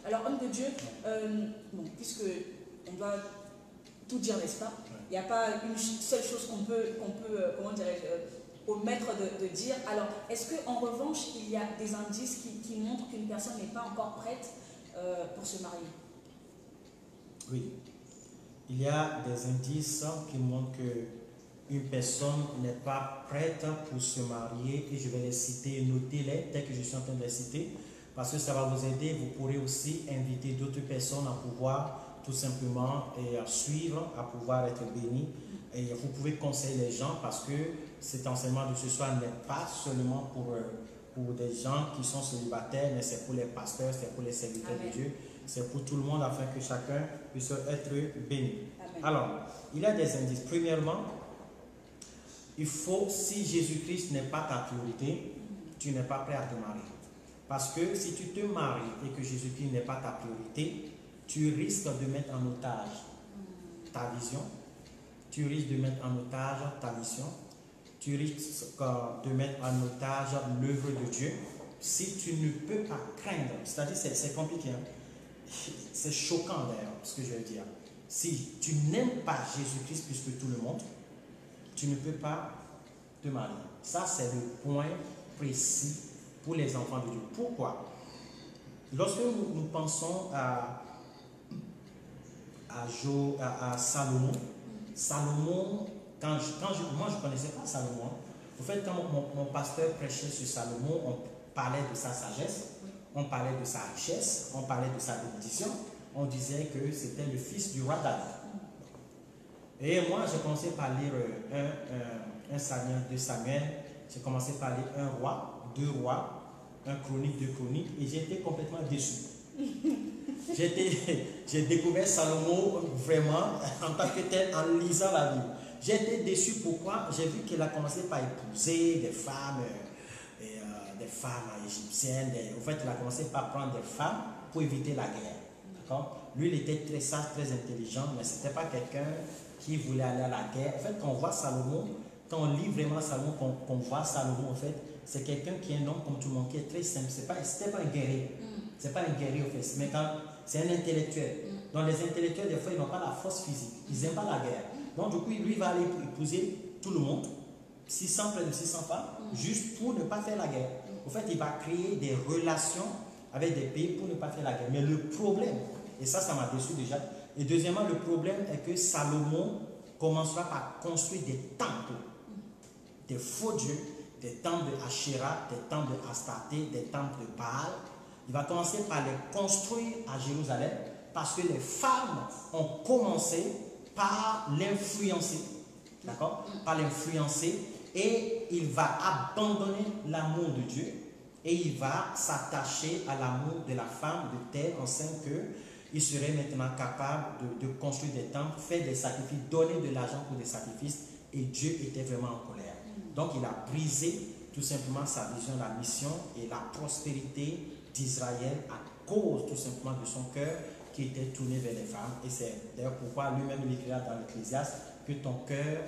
Alors, homme de Dieu, bon, puisque on doit tout dire, n'est-ce pas? Il n'y a pas une seule chose qu'on peut comment dirais-je, omettre de dire. Alors, est-ce qu'en revanche, il y a des indices qui montrent qu'une personne n'est pas encore prête pour se marier? Oui. Il y a des indices qui montrent qu'une personne n'est pas prête pour se marier, et je vais les citer, notez-les, tel que je suis en train de les citer, parce que ça va vous aider. Vous pourrez aussi inviter d'autres personnes à pouvoir tout simplement à suivre, à pouvoir être bénis. Et vous pouvez conseiller les gens, parce que cet enseignement de ce soir n'est pas seulement pour des gens qui sont célibataires, mais c'est pour les pasteurs, c'est pour les serviteurs de Dieu, c'est pour tout le monde, afin que chacun puisse être béni. Amen. Alors, il y a des indices. Premièrement, il faut, si Jésus-Christ n'est pas ta priorité, tu n'es pas prêt à te marier. Parce que si tu te maries et que Jésus-Christ n'est pas ta priorité, tu risques de mettre en otage ta vision, tu risques de mettre en otage ta mission, tu risques de mettre en otage l'œuvre de Dieu. Si tu ne peux pas craindre, c'est-à-dire c'est compliqué, hein? C'est choquant d'ailleurs ce que je veux dire. Si tu n'aimes pas Jésus-Christ plus que tout le monde, tu ne peux pas te marier. Ça, c'est le point précis pour les enfants de Dieu. Pourquoi? Lorsque nous pensons à Salomon, moi je ne connaissais pas Salomon. En fait, quand mon pasteur prêchait sur Salomon, on parlait de sa sagesse, on parlait de sa richesse, on parlait de sa bénédiction, on disait que c'était le fils du roi David. Et moi, j'ai commencé par lire un Samuel, 2 Samuel, j'ai commencé par lire un roi, 2 rois, un chronique, 2 chroniques, et j'ai été complètement déçu. J'ai découvert Salomon vraiment en tant que tel en lisant la Bible. J'ai été déçu. Pourquoi? J'ai vu qu'il a commencé par épouser des femmes égyptiennes. En fait, il a commencé par prendre des femmes pour éviter la guerre. D'accord? Lui, il était très sage, très intelligent, mais ce n'était pas quelqu'un qui voulait aller à la guerre. En fait, quand on voit Salomon, quand on lit vraiment Salomon, qu'on voit Salomon, en fait, c'est quelqu'un qui est un homme comme tout le monde, qui est très simple. C'était pas un guerrier. C'est pas un guerrier, en fait. Mais c'est un intellectuel. Donc, les intellectuels, des fois, ils n'ont pas la force physique. Ils n'aiment pas la guerre. Donc, du coup, lui, il va aller épouser tout le monde, près de 600 femmes, juste pour ne pas faire la guerre. En fait, il va créer des relations avec des pays pour ne pas faire la guerre. Mais le problème, et ça m'a déçu déjà, et deuxièmement, le problème est que Salomon commencera par construire des temples, des faux dieux, des temples de Asherah, des temples de Astarté, des temples de Baal. Il va commencer par les construire à Jérusalem, parce que les femmes ont commencé par l'influencer, d'accord? Par l'influencer, et il va abandonner l'amour de Dieu et il va s'attacher à l'amour de la femme de telle enceinte qu'il serait maintenant capable de construire des temples, faire des sacrifices, donner de l'argent pour des sacrifices, et Dieu était vraiment en colère. Donc il a brisé tout simplement sa vision, la mission et la prospérité d'Israël à cause tout simplement de son cœur qui était tourné vers les femmes. Et c'est d'ailleurs pourquoi lui-même il écrira dans l'Ecclésiaste que ton cœur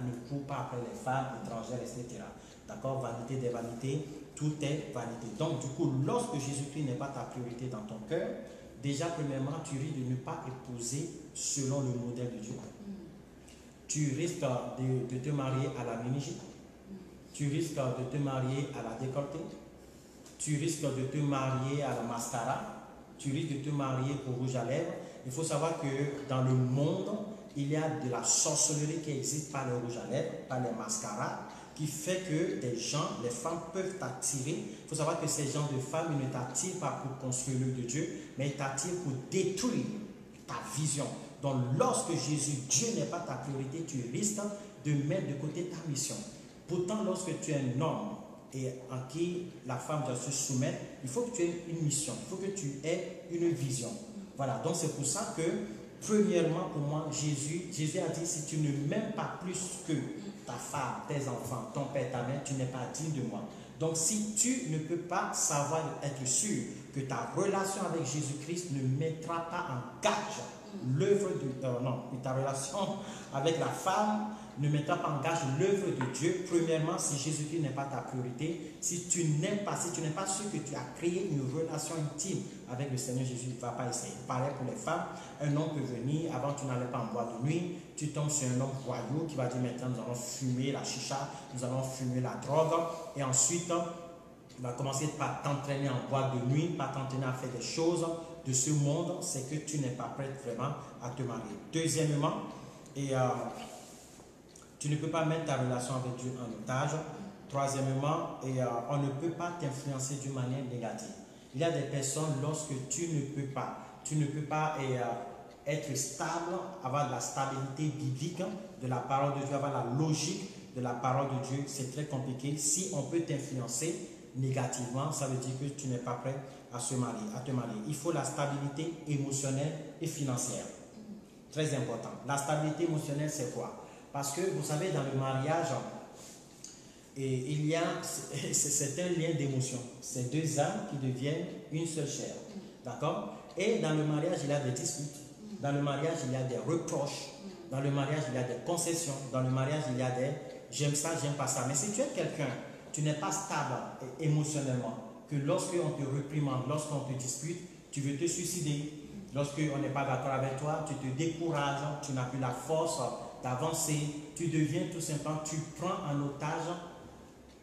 ne court pas après les femmes étrangères, etc. D'accord? Vanité des vanités, tout est vanité. Donc du coup, lorsque Jésus-Christ n'est pas ta priorité dans ton cœur, déjà premièrement, tu risques de ne pas épouser selon le modèle de Dieu. Tu risques de te marier à la mini-jupe. Tu risques de te marier à la décolletée. Tu risques de te marier à la mascara. Tu risques de te marier au rouge à lèvres. Il faut savoir que dans le monde, il y a de la sorcellerie qui existe par le rouge à lèvres, par les mascaras, qui fait que des gens, les femmes peuvent t'attirer. Il faut savoir que ces gens de femmes, ils ne t'attirent pas pour construire l'œuvre de Dieu, mais ils t'attirent pour détruire ta vision. Donc lorsque Jésus, Dieu n'est pas ta priorité, tu risques de mettre de côté ta mission. Pourtant, lorsque tu es un homme et en qui la femme doit se soumettre, il faut que tu aies une mission, il faut que tu aies une vision. Voilà, donc c'est pour ça que, premièrement, pour moi, Jésus a dit, si tu ne m'aimes pas plus que ta femme, tes enfants, ton père, ta mère, tu n'es pas digne de moi. Donc si tu ne peux pas savoir, être sûr que ta relation avec Jésus-Christ ne mettra pas en gage l'œuvre de ta relation avec la femme, ne mettant pas en gage l'œuvre de Dieu, premièrement, si Jésus-Christ n'est pas ta priorité, si tu n'es pas sûr que tu as créé une relation intime avec le Seigneur Jésus, il ne va pas essayer. Pareil pour les femmes, un homme peut venir, avant tu n'allais pas en boîte de nuit, tu tombes sur un homme voyou qui va dire maintenant nous allons fumer la chicha, nous allons fumer la drogue, et ensuite il va commencer par t'entraîner en boîte de nuit, par t'entraîner à faire des choses de ce monde, c'est que tu n'es pas prêt vraiment à te marier. Deuxièmement, tu ne peux pas mettre ta relation avec Dieu en otage. Troisièmement, on ne peut pas t'influencer d'une manière négative. Il y a des personnes, lorsque tu ne peux pas être stable, avoir de la stabilité biblique de la parole de Dieu, avoir la logique de la parole de Dieu, c'est très compliqué. Si on peut t'influencer négativement, ça veut dire que tu n'es pas prêt à te marier. Il faut la stabilité émotionnelle et financière. Très important. La stabilité émotionnelle, c'est quoi? Parce que vous savez, dans le mariage, c'est un lien d'émotion. C'est deux âmes qui deviennent une seule chair. D'accord? Et dans le mariage, il y a des disputes. Dans le mariage, il y a des reproches. Dans le mariage, il y a des concessions. Dans le mariage, il y a des j'aime ça, j'aime pas ça. Mais si tu es quelqu'un, tu n'es pas stable émotionnellement, que lorsqu'on te réprimande, lorsqu'on te dispute, tu veux te suicider. Lorsqu'on n'est pas d'accord avec toi, tu te décourages, tu n'as plus la force d'avancer, tu deviens tout simplement, tu prends en otage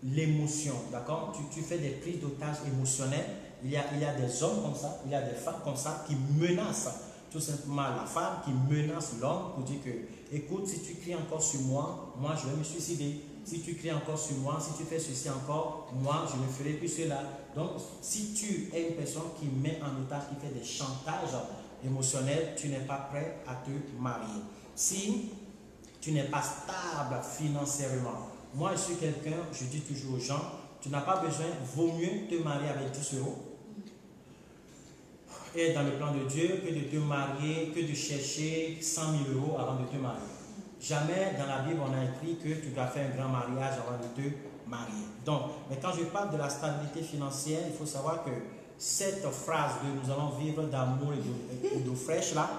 l'émotion, d'accord? Tu fais des prises d'otage émotionnelles. Il y a des hommes comme ça, il y a des femmes comme ça qui menacent tout simplement la femme, qui menace l'homme pour dire que, écoute, si tu cries encore sur moi, moi je vais me suicider. Si tu cries encore sur moi, si tu fais ceci encore, moi je ne ferai plus cela. Donc, si tu es une personne qui met en otage, qui fait des chantages émotionnels, tu n'es pas prêt à te marier. Si tu n'es pas stable financièrement, moi je suis quelqu'un, je dis toujours aux gens, tu n'as pas besoin, vaut mieux te marier avec 10 euros et dans le plan de Dieu que de te marier, que de chercher 100 000 euros avant de te marier. Jamais dans la Bible on a écrit que tu dois faire un grand mariage avant de te marier. Donc, mais quand je parle de la stabilité financière, il faut savoir que cette phrase de nous allons vivre d'amour et d'eau fraîche là,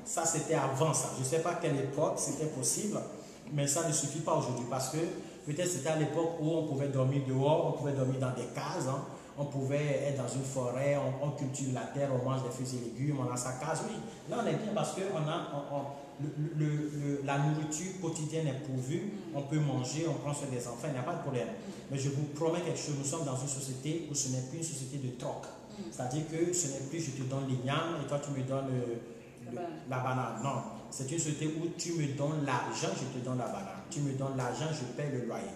ça c'était avant ça. Je ne sais pas à quelle époque c'était possible, mais ça ne suffit pas aujourd'hui parce que peut-être c'était à l'époque où on pouvait dormir dehors, on pouvait dormir dans des cases, hein. On pouvait être dans une forêt, on cultive la terre, on mange des fruits et légumes, on a sa case. Oui, là on est bien parce que la nourriture quotidienne est pourvue, on peut manger, on prend soin des enfants, il n'y a pas de problème. Mais je vous promets quelque chose, nous sommes dans une société où ce n'est plus une société de troc. C'est-à-dire que ce n'est plus je te donne les yams et toi tu me donnes la banane. Non, c'est une société où tu me donnes l'argent, je te donne la banane. Tu me donnes l'argent, je paie le loyer.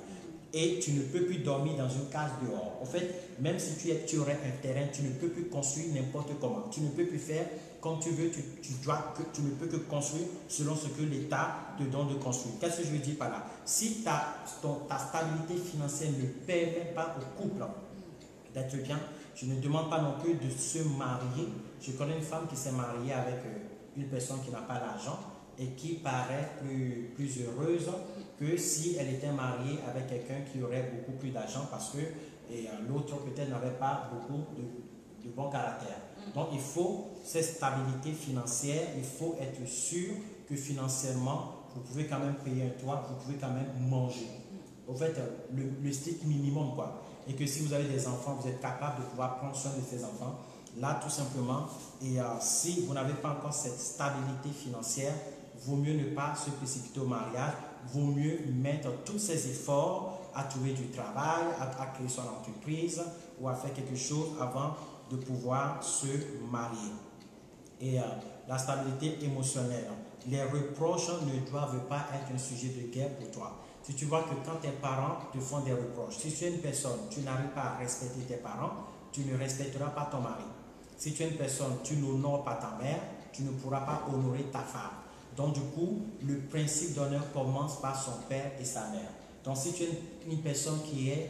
Et tu ne peux plus dormir dans une case dehors. En fait, même si tu aurais un terrain, tu ne peux plus construire n'importe comment. Tu ne peux plus faire comme tu veux, tu ne peux que construire selon ce que l'État te donne de construire. Qu'est-ce que je veux dire par là? Si ta stabilité financière ne permet pas au couple d'être bien, je ne demande pas non plus de se marier. Je connais une femme qui s'est mariée avec une personne qui n'a pas d'argent et qui paraît plus heureuse que si elle était mariée avec quelqu'un qui aurait beaucoup plus d'argent parce que l'autre peut-être n'avait pas beaucoup de bon caractère. Donc il faut cette stabilité financière, il faut être sûr que financièrement vous pouvez quand même payer un toit, vous pouvez quand même manger. En fait, le strict minimum quoi. Et que si vous avez des enfants, vous êtes capable de pouvoir prendre soin de ces enfants. Là tout simplement, et si vous n'avez pas encore cette stabilité financière, vaut mieux ne pas se précipiter au mariage, vaut mieux mettre tous ses efforts à trouver du travail, à créer son entreprise ou à faire quelque chose avant de pouvoir se marier. Et la stabilité émotionnelle, les reproches ne doivent pas être un sujet de guerre pour toi. Si tu vois que quand tes parents te font des reproches, si tu es une personne, tu n'arrives pas à respecter tes parents, tu ne respecteras pas ton mari. Si tu es une personne, tu n'honores pas ta mère, tu ne pourras pas honorer ta femme. Donc du coup, le principe d'honneur commence par son père et sa mère. Donc si tu es une personne qui est,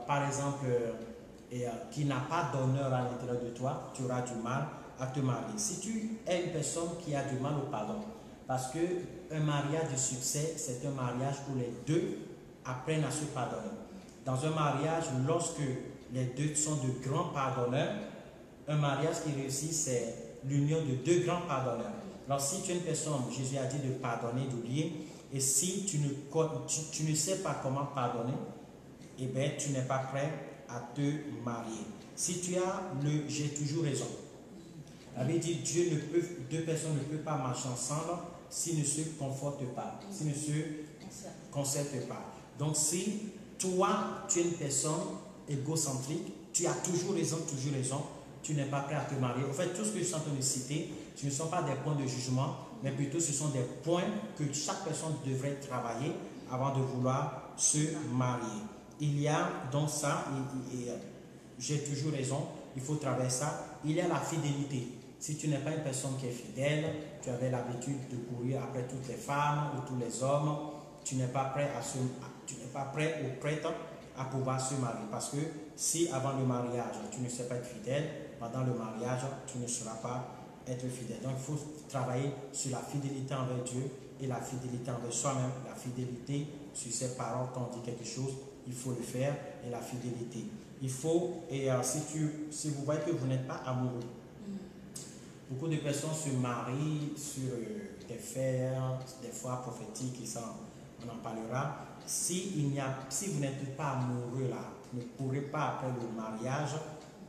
par exemple, qui n'a pas d'honneur à l'intérieur de toi, tu auras du mal à te marier. Si tu es une personne qui a du mal au pardon, parce qu'un mariage de succès, c'est un mariage où les deux apprennent à se pardonner. Dans un mariage, lorsque les deux sont de grands pardonneurs, un mariage qui réussit, c'est l'union de deux grands pardonneurs. Alors si tu es une personne, Jésus a dit de pardonner, d'oublier, et si tu ne sais pas comment pardonner, eh bien tu n'es pas prêt à te marier. Si tu as le j'ai toujours raison, la Bible dit deux personnes ne peuvent pas marcher ensemble s'ils ne se confortent pas, s'ils ne se concertent pas. Donc si toi tu es une personne égocentrique, tu as toujours raison, tu n'es pas prêt à te marier. En fait, tout ce que je suis en train de citer, ce ne sont pas des points de jugement, mais plutôt ce sont des points que chaque personne devrait travailler avant de vouloir se marier. Il y a donc ça, j'ai toujours raison, il faut travailler ça. Il y a la fidélité. Si tu n'es pas une personne qui est fidèle, tu avais l'habitude de courir après toutes les femmes ou tous les hommes, tu n'es pas prêt ou prête à pouvoir se marier. Parce que si avant le mariage, tu ne sais pas être fidèle, pendant le mariage, tu ne sauras pas être fidèle. Donc il faut travailler sur la fidélité envers Dieu et la fidélité envers soi-même, la fidélité sur ses paroles quand on dit quelque chose, il faut le faire, et la fidélité. Il faut, et si vous voyez que vous n'êtes pas amoureux, beaucoup de personnes se marient sur des faits, des fois prophétiques, et ça on en parlera. Si vous n'êtes pas amoureux là, ne courez pas après le mariage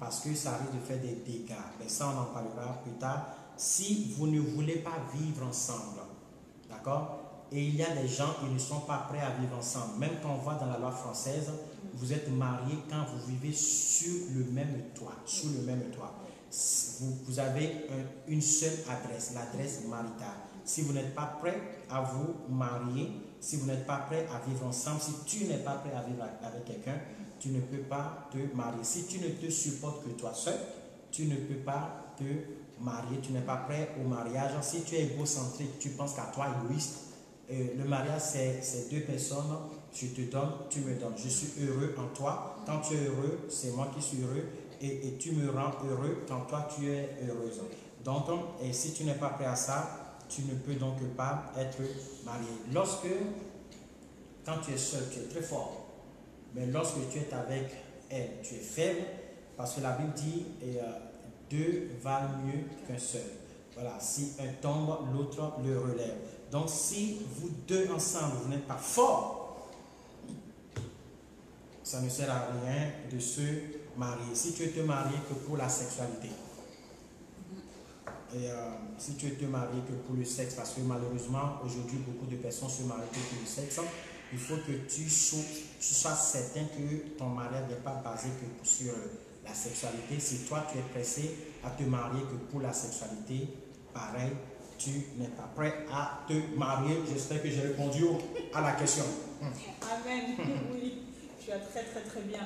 parce que ça risque de faire des dégâts. Mais ça on en parlera plus tard. Si vous ne voulez pas vivre ensemble, d'accord? Et il y a des gens, ils ne sont pas prêts à vivre ensemble. Même quand on voit dans la loi française, vous êtes mariés quand vous vivez sur le même toit, sous le même toit. Vous avez une seule adresse, l'adresse maritale. Si vous n'êtes pas prêt à vous marier, si vous n'êtes pas prêt à vivre ensemble, si tu n'es pas prêt à vivre avec quelqu'un, tu ne peux pas te marier. Si tu ne te supportes que toi seul, tu ne peux pas te marier. Tu n'es pas prêt au mariage. Si tu es égocentrique, tu penses qu'à toi, égoïste, le mariage, c'est deux personnes. Je te donne, tu me donnes. Je suis heureux en toi. Quand tu es heureux, c'est moi qui suis heureux. Et tu me rends heureux quand toi, tu es heureuse. Donc, et si tu n'es pas prêt à ça, tu ne peux donc pas être marié. Quand tu es seul, tu es très fort. Mais lorsque tu es avec elle, tu es faible. Parce que la Bible dit, deux valent mieux qu'un seul. Voilà, si un tombe, l'autre le relève. Donc, si vous deux ensemble, vous n'êtes pas forts, ça ne sert à rien de se marier. Si tu veux te marier que pour la sexualité, et si tu veux te marier que pour le sexe, parce que malheureusement, aujourd'hui, beaucoup de personnes se marient que pour le sexe, il faut que tu sois certain que ton mariage n'est pas basé que sur la sexualité. Si toi, tu es pressé à te marier que pour la sexualité, pareil, tu n'es pas prêt à te marier. J'espère que j'ai répondu à la question. Amen. Oui, tu as très bien